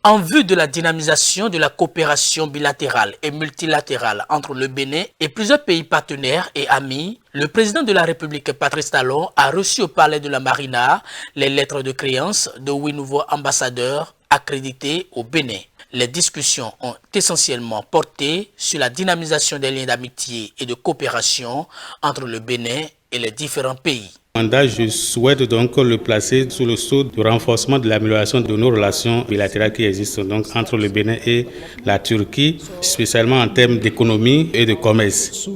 En vue de la dynamisation de la coopération bilatérale et multilatérale entre le Bénin et plusieurs pays partenaires et amis, le président de la République, Patrice Talon, a reçu au palais de la Marina les lettres de créance de 8 nouveaux ambassadeurs accrédités au Bénin. Les discussions ont essentiellement porté sur la dynamisation des liens d'amitié et de coopération entre le Bénin et les différents pays. Je souhaite donc le placer sous le sceau du renforcement de l'amélioration de nos relations bilatérales qui existent donc entre le Bénin et la Turquie, spécialement en termes d'économie et de commerce.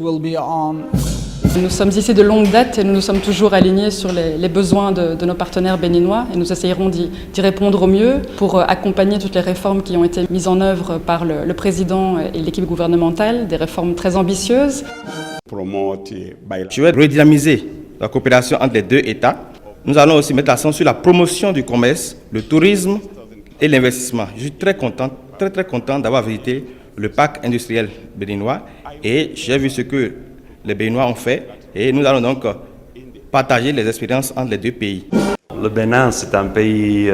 Nous sommes ici de longue date et nous nous sommes toujours alignés sur les besoins de nos partenaires béninois et nous essayerons d'y répondre au mieux pour accompagner toutes les réformes qui ont été mises en œuvre par le président et l'équipe gouvernementale, des réformes très ambitieuses. Je vais redynamiser la coopération entre les deux États. Nous allons aussi mettre l'accent sur la promotion du commerce, le tourisme et l'investissement. Je suis très content d'avoir visité le parc industriel béninois et j'ai vu ce que les Béninois ont fait et nous allons donc partager les expériences entre les deux pays. Le Bénin, c'est un pays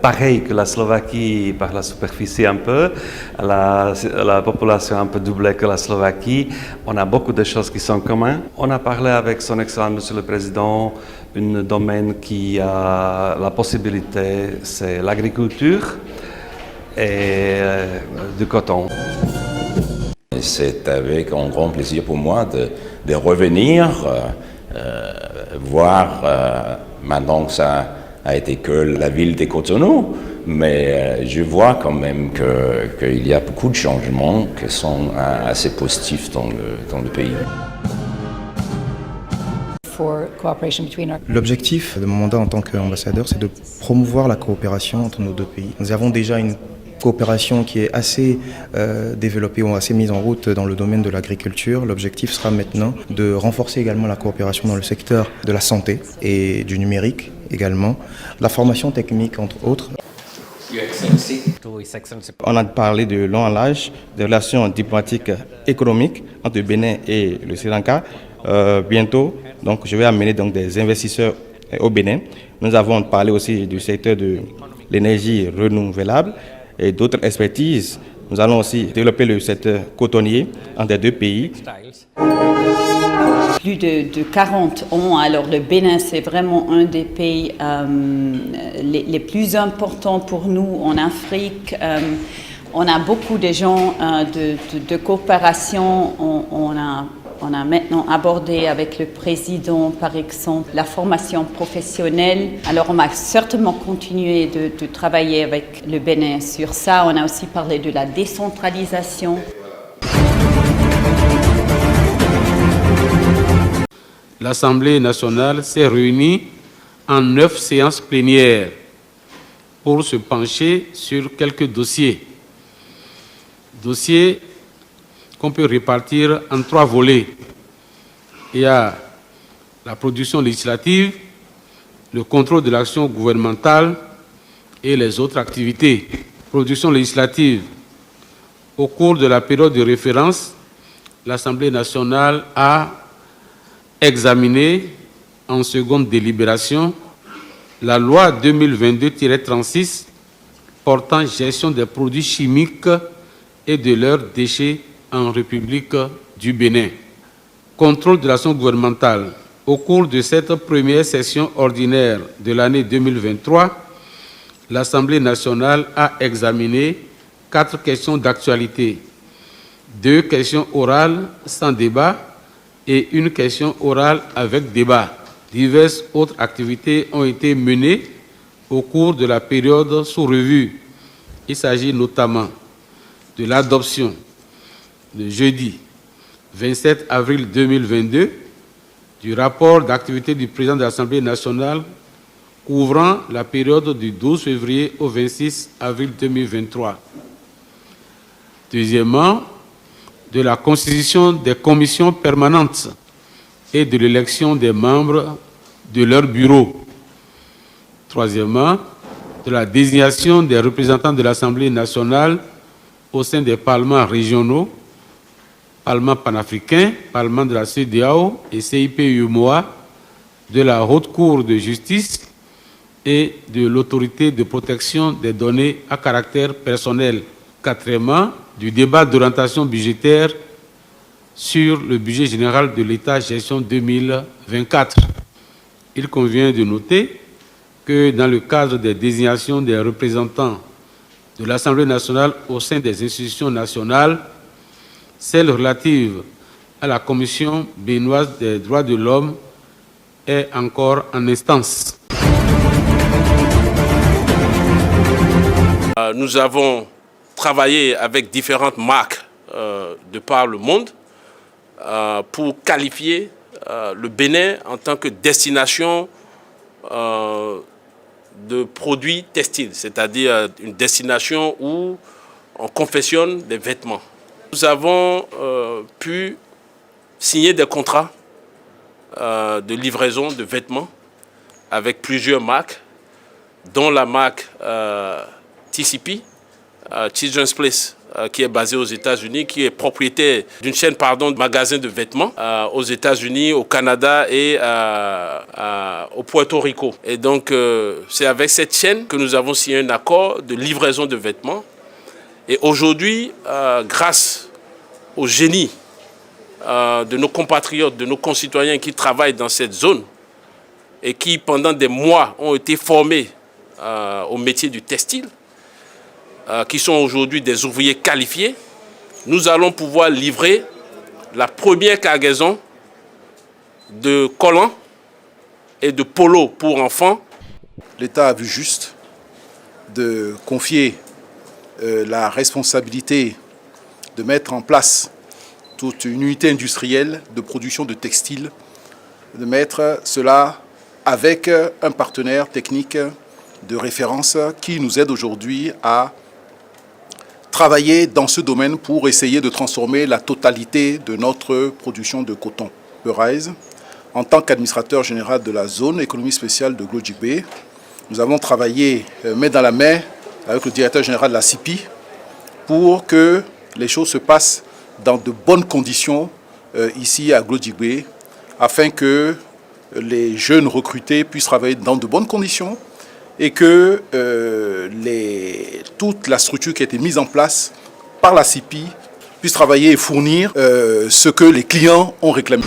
pareil que la Slovaquie par la superficie un peu, la population un peu doublée que la Slovaquie. On a beaucoup de choses qui sont communes. On a parlé avec son Excellence Monsieur le Président, un domaine qui a la possibilité, c'est l'agriculture et du coton. C'est avec un grand plaisir pour moi de revenir, voir maintenant que ça a été que la ville de Cotonou, mais je vois quand même qu'il y a beaucoup de changements qui sont assez positifs dans le pays. L'objectif de mon mandat en tant qu'ambassadeur, c'est de promouvoir la coopération entre nos deux pays. Nous avons déjà une coopération qui est assez développée ou assez mise en route dans le domaine de l'agriculture. L'objectif sera maintenant de renforcer également la coopération dans le secteur de la santé et du numérique également, la formation technique entre autres. On a parlé de long en large, des relations diplomatiques économiques entre le Bénin et le Sri Lanka. Bientôt, donc, je vais amener donc, des investisseurs au Bénin. Nous avons parlé aussi du secteur de l'énergie renouvelable et d'autres expertises. Nous allons aussi développer le secteur cotonnier entre les deux pays. Plus de 40 ans, alors le Bénin c'est vraiment un des pays les plus importants pour nous en Afrique. On a beaucoup de gens de coopération, on a maintenant abordé avec le président, par exemple, la formation professionnelle. Alors, on va certainement continuer de travailler avec le Bénin sur ça. On a aussi parlé de la décentralisation. L'Assemblée nationale s'est réunie en 9 séances plénières pour se pencher sur quelques dossiers. Dossiers qu'on peut répartir en 3 volets. Il y a la production législative, le contrôle de l'action gouvernementale et les autres activités. Production législative. Au cours de la période de référence, l'Assemblée nationale a examiné en seconde délibération la loi 2022-36 portant gestion des produits chimiques et de leurs déchets en République du Bénin. Contrôle de l'action gouvernementale. Au cours de cette première session ordinaire de l'année 2023, l'Assemblée nationale a examiné 4 questions d'actualité, 2 questions orales sans débat et 1 question orale avec débat. Diverses autres activités ont été menées au cours de la période sous revue. Il s'agit notamment de l'adoption le jeudi 27 avril 2022 du rapport d'activité du président de l'Assemblée nationale couvrant la période du 12 février au 26 avril 2023. Deuxièmement, de la constitution des commissions permanentes et de l'élection des membres de leur bureau. Troisièmement, de la désignation des représentants de l'Assemblée nationale au sein des parlements régionaux, Parlement panafricain, Parlement de la CEDEAO et CIP-UEMOA, de la Haute Cour de justice et de l'autorité de protection des données à caractère personnel. Quatrièmement, du débat d'orientation budgétaire sur le budget général de l'État gestion 2024. Il convient de noter que dans le cadre des désignations des représentants de l'Assemblée nationale au sein des institutions nationales, celle relative à la Commission béninoise des droits de l'homme est encore en instance. Nous avons travaillé avec différentes marques de par le monde pour qualifier le Bénin en tant que destination de produits textiles, c'est-à-dire une destination où on confectionne des vêtements. Nous avons pu signer des contrats de livraison de vêtements avec plusieurs marques, dont la marque TCP, Children's Place, qui est basée aux États-Unis, qui est propriétaire d'une chaîne de magasins de vêtements aux États-Unis, au Canada et au Puerto Rico. Et donc, c'est avec cette chaîne que nous avons signé un accord de livraison de vêtements. Et aujourd'hui, grâce au génie de nos compatriotes, de nos concitoyens qui travaillent dans cette zone et qui, pendant des mois, ont été formés au métier du textile, qui sont aujourd'hui des ouvriers qualifiés, nous allons pouvoir livrer la première cargaison de collants et de polos pour enfants. L'État a vu juste de confier la responsabilité de mettre en place toute une unité industrielle de production de textiles, de mettre cela avec un partenaire technique de référence qui nous aide aujourd'hui à travailler dans ce domaine pour essayer de transformer la totalité de notre production de coton. Rise, en tant qu'administrateur général de la zone économie spéciale de Glodjikbé, nous avons travaillé main dans la main avec le directeur général de la CIPI pour que les choses se passent dans de bonnes conditions ici à Glodjikbé, afin que les jeunes recrutés puissent travailler dans de bonnes conditions et que toute la structure qui a été mise en place par la CIPI puisse travailler et fournir ce que les clients ont réclamé.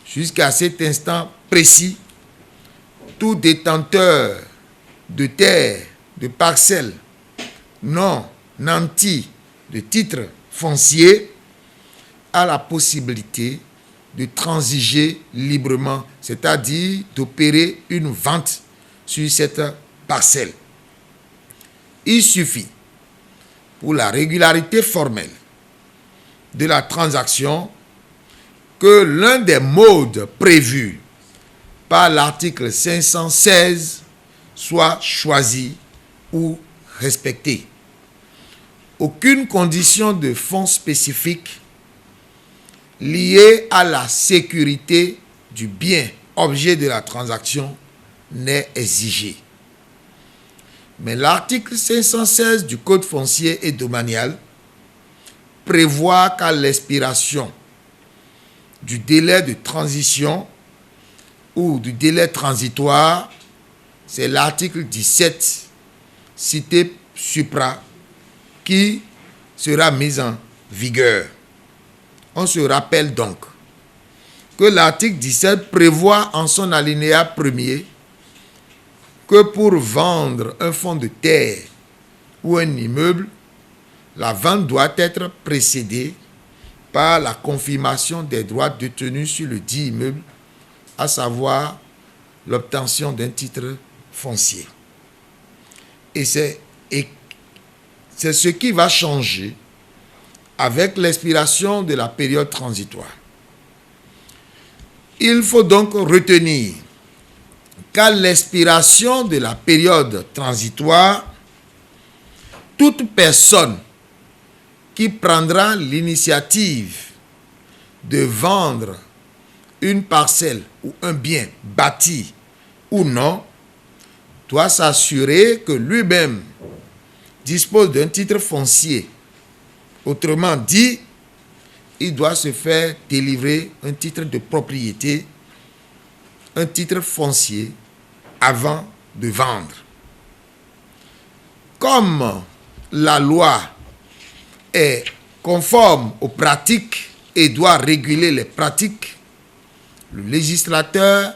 Jusqu'à cet instant précis, tout détenteur de terre, de parcelles, non nantis de titres fonciers a la possibilité de transiger librement, c'est-à-dire d'opérer une vente sur cette parcelle. Il suffit, pour la régularité formelle de la transaction, que l'un des modes prévus par l'article 516 soit choisi ou respecté. Aucune condition de fonds spécifique liée à la sécurité du bien objet de la transaction n'est exigée. Mais l'article 516 du Code foncier et domanial prévoit qu'à l'expiration du délai de transition ou du délai transitoire, c'est l'article 17 cité supra qui sera mis en vigueur. On se rappelle donc que l'article 17 prévoit en son alinéa premier que pour vendre un fonds de terre ou un immeuble, la vente doit être précédée par la confirmation des droits détenus sur le dit immeuble, à savoir l'obtention d'un titre foncier. Et c'est ce qui va changer avec l'expiration de la période transitoire. Il faut donc retenir qu'à l'expiration de la période transitoire, toute personne qui prendra l'initiative de vendre une parcelle ou un bien bâti ou non, doit s'assurer que lui-même dispose d'un titre foncier. Autrement dit, il doit se faire délivrer un titre de propriété un titre foncier avant de vendre. Comme la loi est conforme aux pratiques et doit réguler les pratiques, le législateur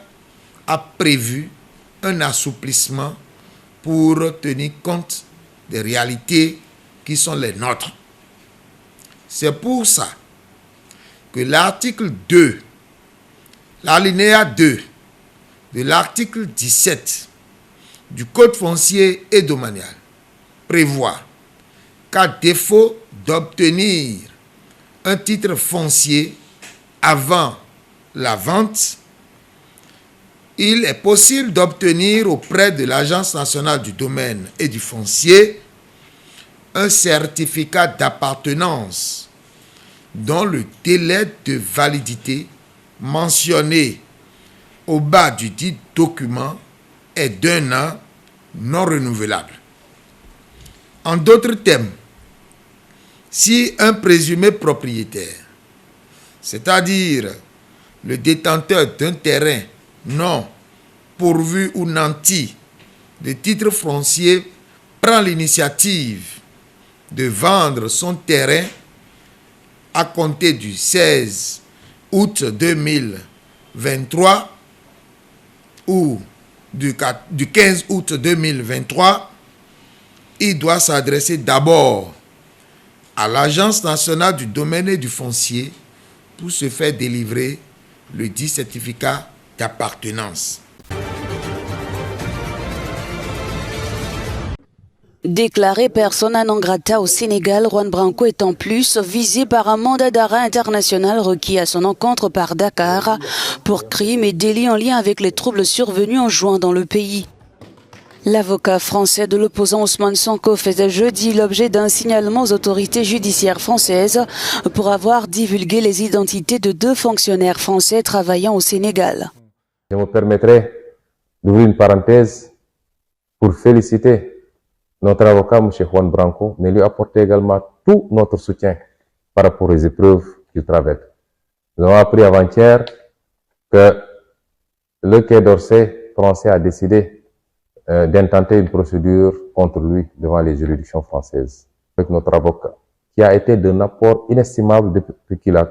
a prévu un assouplissement pour tenir compte des réalités qui sont les nôtres. C'est pour ça que l'article 2, l'alinéa 2 de l'article 17 du Code foncier et domanial prévoit qu'à défaut d'obtenir un titre foncier avant la vente, il est possible d'obtenir auprès de l'Agence nationale du domaine et du foncier un certificat d'appartenance dont le délai de validité mentionné au bas du dit document est d'1 an non renouvelable. En d'autres termes, si un présumé propriétaire, c'est-à-dire le détenteur d'un terrain non pourvu ou nanti de titre foncier, prend l'initiative de vendre son terrain à compter du 16 août 2023 ou du 15 août 2023, il doit s'adresser d'abord à l'Agence nationale du domaine et du foncier pour se faire délivrer le dit certificat d'appartenance. Déclaré persona non grata au Sénégal, Juan Branco est en plus visé par un mandat d'arrêt international requis à son encontre par Dakar pour crimes et délits en lien avec les troubles survenus en juin dans le pays. L'avocat français de l'opposant Ousmane Sonko faisait jeudi l'objet d'un signalement aux autorités judiciaires françaises pour avoir divulgué les identités de 2 fonctionnaires français travaillant au Sénégal. Je me permettrai d'ouvrir une parenthèse pour féliciter notre avocat, M. Juan Branco, mais lui apporter également tout notre soutien par rapport aux épreuves qu'il traverse. Nous avons appris avant-hier que le Quai d'Orsay français a décidé d'intenter une procédure contre lui devant les juridictions françaises. Avec notre avocat, qui a été d'un apport inestimable depuis qu'il a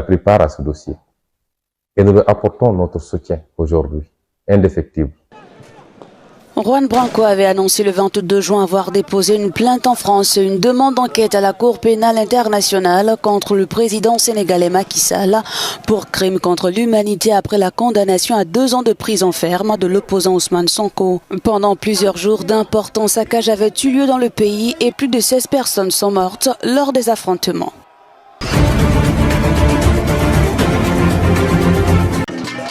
pris part à ce dossier. Et nous lui apportons notre soutien aujourd'hui, indéfectible. Juan Branco avait annoncé le 22 juin avoir déposé une plainte en France et une demande d'enquête à la Cour pénale internationale contre le président sénégalais Macky Sall pour crime contre l'humanité après la condamnation à 2 ans de prison ferme de l'opposant Ousmane Sonko. Pendant plusieurs jours, d'importants saccages avaient eu lieu dans le pays et plus de 16 personnes sont mortes lors des affrontements.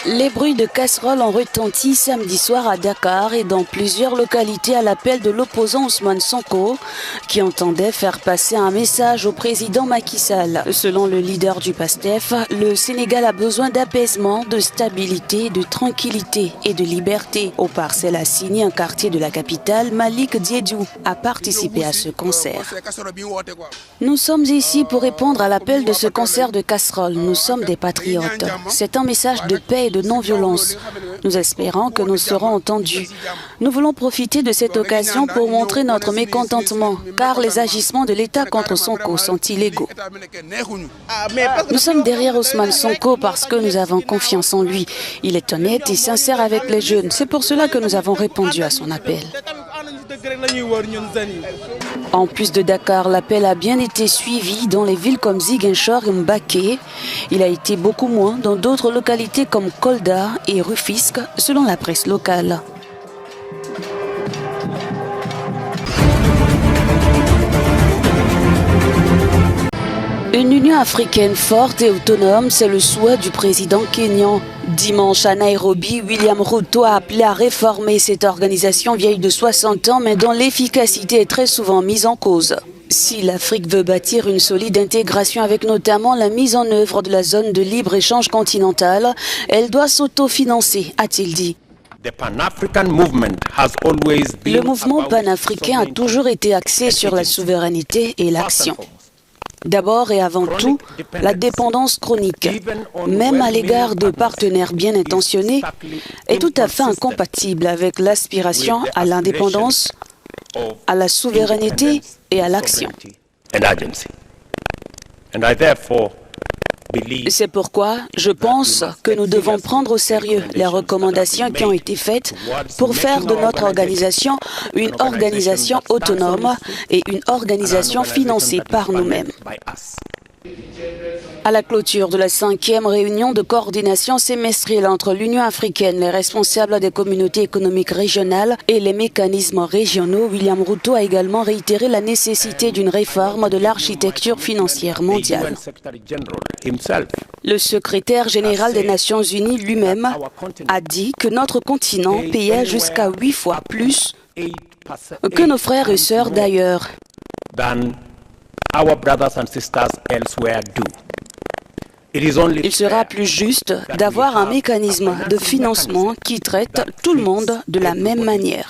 Les bruits de casseroles ont retenti samedi soir à Dakar et dans plusieurs localités à l'appel de l'opposant Ousmane Sonko qui entendait faire passer un message au président Macky Sall. Selon le leader du PASTEF, le Sénégal a besoin d'apaisement, de stabilité, de tranquillité et de liberté. Au parcelle assigné, un quartier de la capitale, Malik Diédhiou a participé à ce concert. Nous sommes ici pour répondre à l'appel de ce concert de casseroles. Nous sommes des patriotes. C'est un message de paix et de non-violence. Nous espérons que nous serons entendus. Nous voulons profiter de cette occasion pour montrer notre mécontentement, car les agissements de l'État contre Sonko sont illégaux. Nous sommes derrière Ousmane Sonko parce que nous avons confiance en lui. Il est honnête et sincère avec les jeunes. C'est pour cela que nous avons répondu à son appel. En plus de Dakar, l'appel a bien été suivi dans les villes comme Ziguinchor et Mbaké. Il a été beaucoup moins dans d'autres localités comme Kolda et Rufisque, selon la presse locale. Une Union africaine forte et autonome, c'est le souhait du président kényan. Dimanche à Nairobi, William Ruto a appelé à réformer cette organisation vieille de 60 ans, mais dont l'efficacité est très souvent mise en cause. Si l'Afrique veut bâtir une solide intégration avec notamment la mise en œuvre de la zone de libre-échange continentale, elle doit s'autofinancer, a-t-il dit. Le mouvement panafricain a toujours été axé sur la souveraineté et l'action. D'abord et avant tout, la dépendance chronique, même à l'égard de partenaires bien intentionnés, est tout à fait incompatible avec l'aspiration à l'indépendance, à la souveraineté et à l'action. C'est pourquoi je pense que nous devons prendre au sérieux les recommandations qui ont été faites pour faire de notre organisation une organisation autonome et une organisation financée par nous-mêmes. À la clôture de la 5e réunion de coordination semestrielle entre l'Union africaine, les responsables des communautés économiques régionales et les mécanismes régionaux, William Ruto a également réitéré la nécessité d'une réforme de l'architecture financière mondiale. Le secrétaire général des Nations Unies lui-même a dit que notre continent payait jusqu'à 8 fois plus que nos frères et sœurs d'ailleurs. Il sera plus juste d'avoir un mécanisme de financement qui traite tout le monde de la même manière.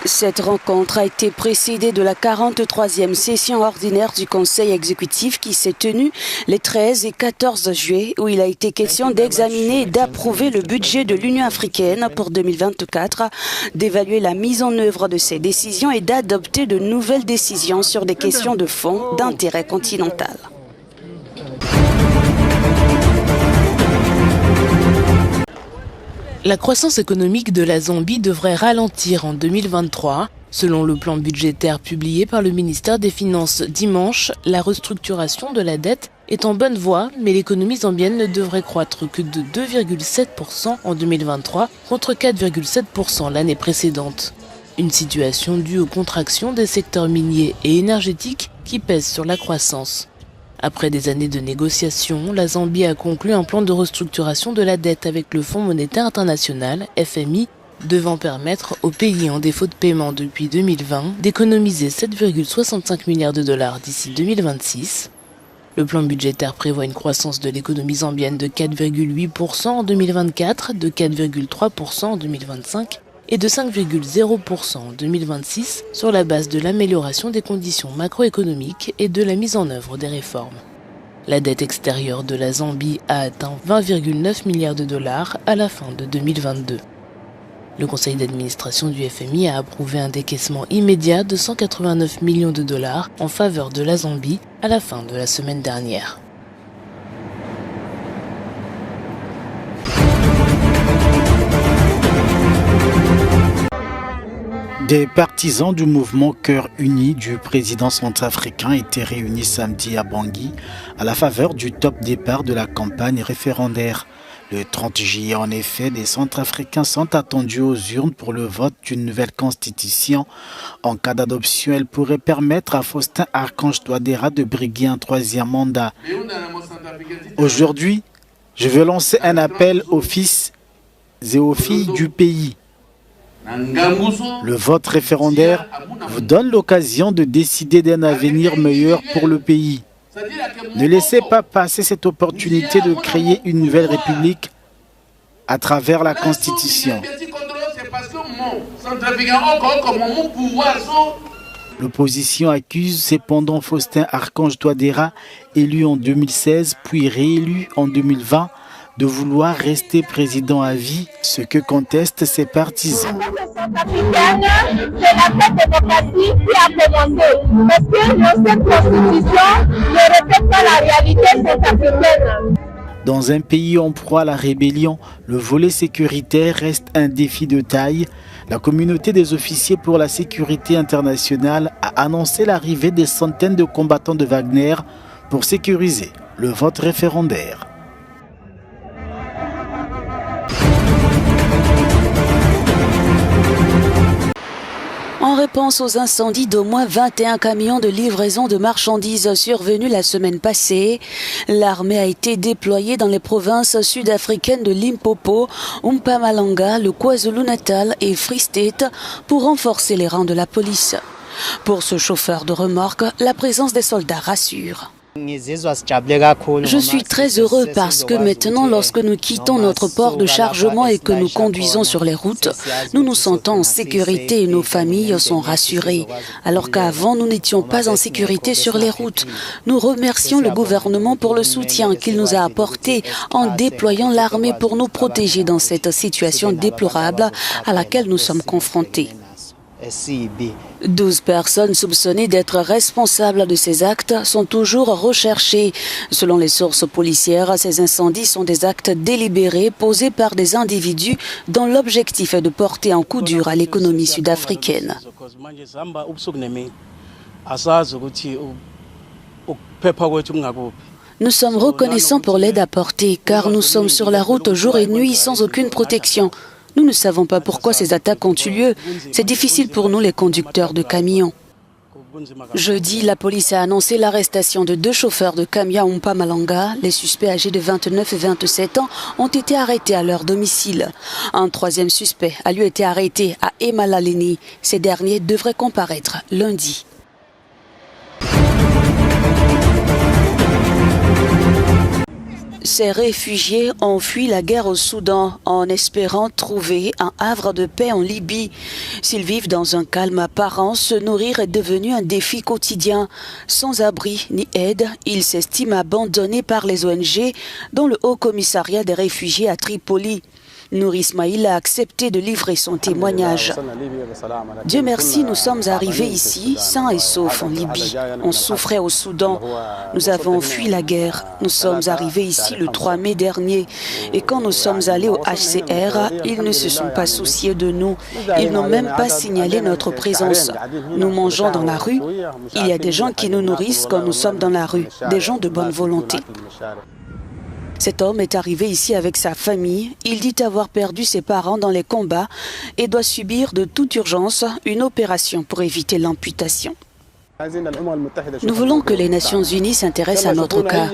Cette rencontre a été précédée de la 43e session ordinaire du Conseil exécutif qui s'est tenue les 13 et 14 juillet où il a été question d'examiner et d'approuver le budget de l'Union africaine pour 2024, d'évaluer la mise en œuvre de ces décisions et d'adopter de nouvelles décisions sur des questions de fond d'intérêt continental. La croissance économique de la Zambie devrait ralentir en 2023. Selon le plan budgétaire publié par le ministère des Finances dimanche, la restructuration de la dette est en bonne voie, mais l'économie zambienne ne devrait croître que de 2,7% en 2023 contre 4,7% l'année précédente. Une situation due aux contractions des secteurs miniers et énergétiques qui pèsent sur la croissance. Après des années de négociations, la Zambie a conclu un plan de restructuration de la dette avec le Fonds monétaire international, FMI, devant permettre aux pays en défaut de paiement depuis 2020 d'économiser 7,65 milliards de dollars d'ici 2026. Le plan budgétaire prévoit une croissance de l'économie zambienne de 4,8% en 2024, de 4,3% en 2025 et de 5,0% en 2026 sur la base de l'amélioration des conditions macroéconomiques et de la mise en œuvre des réformes. La dette extérieure de la Zambie a atteint 20,9 milliards de dollars à la fin de 2022. Le conseil d'administration du FMI a approuvé un décaissement immédiat de 189 millions de dollars en faveur de la Zambie à la fin de la semaine dernière. Des partisans du mouvement Cœur Uni du président centrafricain étaient réunis samedi à Bangui à la faveur du top départ de la campagne référendaire. Le 30 juillet, en effet, les Centrafricains sont attendus aux urnes pour le vote d'une nouvelle constitution. En cas d'adoption, elle pourrait permettre à Faustin Archange Touadéra de briguer un 3e mandat. Aujourd'hui, je veux lancer un appel aux fils et aux filles du pays. Le vote référendaire vous donne l'occasion de décider d'un avenir meilleur pour le pays. Ne laissez pas passer cette opportunité de créer une nouvelle république à travers la Constitution. L'opposition accuse cependant Faustin Archange Touadéra, élu en 2016 puis réélu en 2020, de vouloir rester président à vie, ce que contestent ses partisans. Dans un pays en proie à la rébellion, le volet sécuritaire reste un défi de taille. La communauté des officiers pour la sécurité internationale a annoncé l'arrivée des centaines de combattants de Wagner pour sécuriser le vote référendaire. En réponse aux incendies d'au moins 21 camions de livraison de marchandises survenus la semaine passée, l'armée a été déployée dans les provinces sud-africaines de Limpopo, Mpumalanga, le KwaZulu-Natal et Free State pour renforcer les rangs de la police. Pour ce chauffeur de remorque, la présence des soldats rassure. Je suis très heureux parce que maintenant, lorsque nous quittons notre port de chargement et que nous conduisons sur les routes, nous nous sentons en sécurité et nos familles sont rassurées. Alors qu'avant, nous n'étions pas en sécurité sur les routes. Nous remercions le gouvernement pour le soutien qu'il nous a apporté en déployant l'armée pour nous protéger dans cette situation déplorable à laquelle nous sommes confrontés. 12 personnes soupçonnées d'être responsables de ces actes sont toujours recherchées. Selon les sources policières, ces incendies sont des actes délibérés posés par des individus dont l'objectif est de porter un coup dur à l'économie sud-africaine. Nous sommes reconnaissants pour l'aide apportée car nous sommes sur la route jour et nuit sans aucune protection. Nous ne savons pas pourquoi ces attaques ont eu lieu. C'est difficile pour nous, les conducteurs de camions. Jeudi, la police a annoncé l'arrestation de 2 chauffeurs de camions à Mpumalanga. Les suspects âgés de 29 et 27 ans ont été arrêtés à leur domicile. Un 3e suspect a lui été arrêté à Emalaleni. Ces derniers devraient comparaître lundi. Ces réfugiés ont fui la guerre au Soudan en espérant trouver un havre de paix en Libye. S'ils vivent dans un calme apparent, se nourrir est devenu un défi quotidien. Sans abri ni aide, ils s'estiment abandonnés par les ONG, dont le Haut Commissariat des réfugiés à Tripoli. Nour Ismail a accepté de livrer son témoignage. Dieu merci, nous sommes arrivés ici, sains et saufs en Libye. On souffrait au Soudan. Nous avons fui la guerre. Nous sommes arrivés ici le 3 mai dernier. Et quand nous sommes allés au HCR, ils ne se sont pas souciés de nous. Ils n'ont même pas signalé notre présence. Nous mangeons dans la rue. Il y a des gens qui nous nourrissent quand nous sommes dans la rue. Des gens de bonne volonté. Cet homme est arrivé ici avec sa famille. Il dit avoir perdu ses parents dans les combats et doit subir de toute urgence une opération pour éviter l'amputation. Nous voulons que les Nations Unies s'intéressent à notre cas.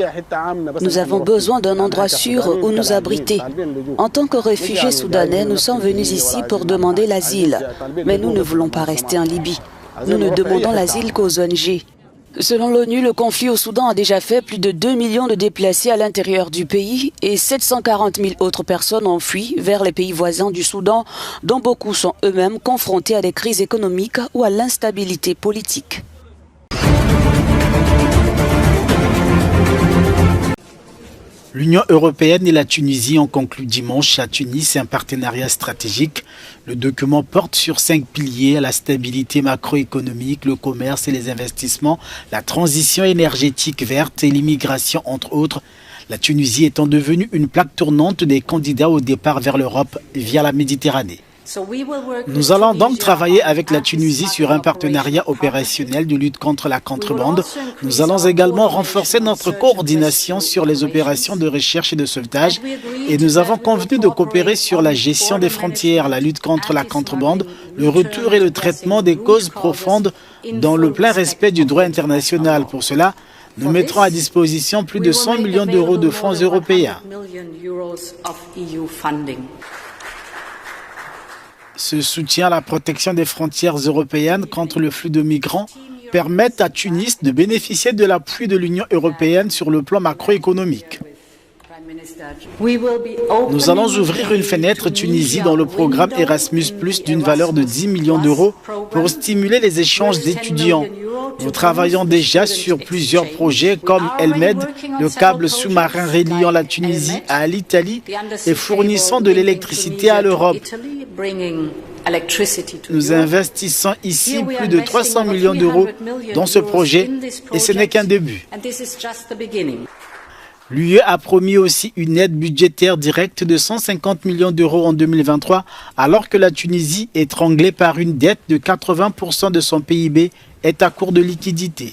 Nous avons besoin d'un endroit sûr où nous abriter. En tant que réfugiés soudanais, nous sommes venus ici pour demander l'asile. Mais nous ne voulons pas rester en Libye. Nous ne demandons l'asile qu'aux ONG. Selon l'ONU, le conflit au Soudan a déjà fait plus de 2 millions de déplacés à l'intérieur du pays et 740 000 autres personnes ont fui vers les pays voisins du Soudan, dont beaucoup sont eux-mêmes confrontés à des crises économiques ou à l'instabilité politique. L'Union européenne et la Tunisie ont conclu dimanche à Tunis un partenariat stratégique. Le document porte sur 5 piliers: la stabilité macroéconomique, le commerce et les investissements, la transition énergétique verte et l'immigration, entre autres. La Tunisie étant devenue une plaque tournante des candidats au départ vers l'Europe via la Méditerranée. Nous allons donc travailler avec la Tunisie sur un partenariat opérationnel de lutte contre la contrebande. Nous allons également renforcer notre coordination sur les opérations de recherche et de sauvetage. Et nous avons convenu de coopérer sur la gestion des frontières, la lutte contre la contrebande, le retour et le traitement des causes profondes dans le plein respect du droit international. Pour cela, nous mettrons à disposition plus de 100 millions d'euros de fonds européens. Ce soutien à la protection des frontières européennes contre le flux de migrants permet à Tunis de bénéficier de l'appui de l'Union européenne sur le plan macroéconomique. Nous allons ouvrir une fenêtre Tunisie dans le programme Erasmus+, d'une valeur de 10 millions d'euros pour stimuler les échanges d'étudiants. Nous travaillons déjà sur plusieurs projets comme Elmed, le câble sous-marin reliant la Tunisie à l'Italie et fournissant de l'électricité à l'Europe. Nous investissons ici plus de 300 millions d'euros dans ce projet et ce n'est qu'un début. L'UE a promis aussi une aide budgétaire directe de 150 millions d'euros en 2023, alors que la Tunisie, étranglée par une dette de 80% de son PIB, est à court de liquidités.